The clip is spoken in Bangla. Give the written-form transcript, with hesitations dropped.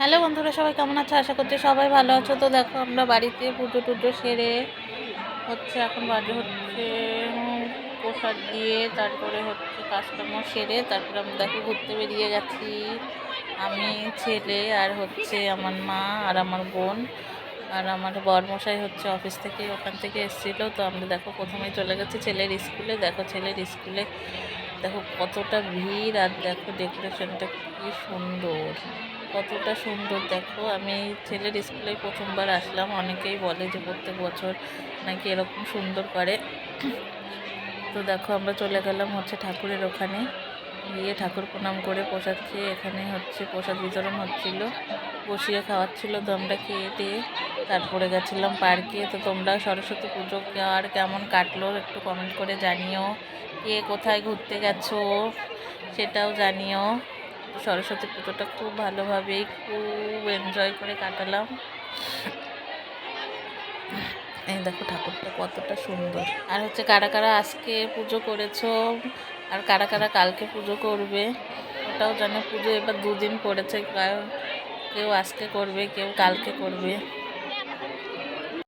হ্যালো বন্ধুরা, সবাই কেমন আছো? আশা করছি সবাই ভালো আছো। তো দেখো, আমরা বাড়িতে পুজো টুজো সেরে এখন বাজে হচ্ছে প্রসাদ দিয়ে, তারপরে কাজকর্ম সেরে তারপরে আমরা দেখো ঘুরতে বেরিয়ে গেছি। আমি, ছেলে আর আমার মা আর আমার বোন আর আমার বরমশাই অফিস থেকে ওখান থেকে এসেছিলো। তো আমরা দেখো প্রথমেই চলে গেছি ছেলের স্কুলে। দেখো ছেলের স্কুলে দেখো কতটা ভিড়, আর দেখো ডেকোরেশনটা কি সুন্দর, কতটা সুন্দর। দেখো আমি ছেলের স্কুলে প্রথমবার আসলাম। অনেকেই বলে যে প্রত্যেক বছর নাকি এরকম সুন্দর করে। তো দেখো আমরা চলে গেলাম ঠাকুরের ওখানে, গিয়ে ঠাকুর প্রণাম করে প্রসাদ খেয়ে, এখানে প্রসাদ বিতরণ হচ্ছিল, বসিয়ে খাওয়াচ্ছিল। তো আমরা খেয়ে দিয়ে তারপরে গেছিলাম পার্কে। তো তোমরা সরস্বতী পুজো আর কেমন কাটলো একটু কমেন্ট করে জানিও, কে কোথায় ঘুরতে গেছো সেটাও জানিও। সরস্বতী পুজোটা খুব ভালোভাবেই খুব এনজয় করে কাটালাম। এই দেখো ঠাকুরটা কতটা সুন্দর। আর কারা কারা আজকে পুজো করেছো আর কারা কারা কালকে পুজো করবে ওটাও জানো। পুজো এবার দুদিন পড়েছে, কেউ আজকে করবে কেউ কালকে করবে।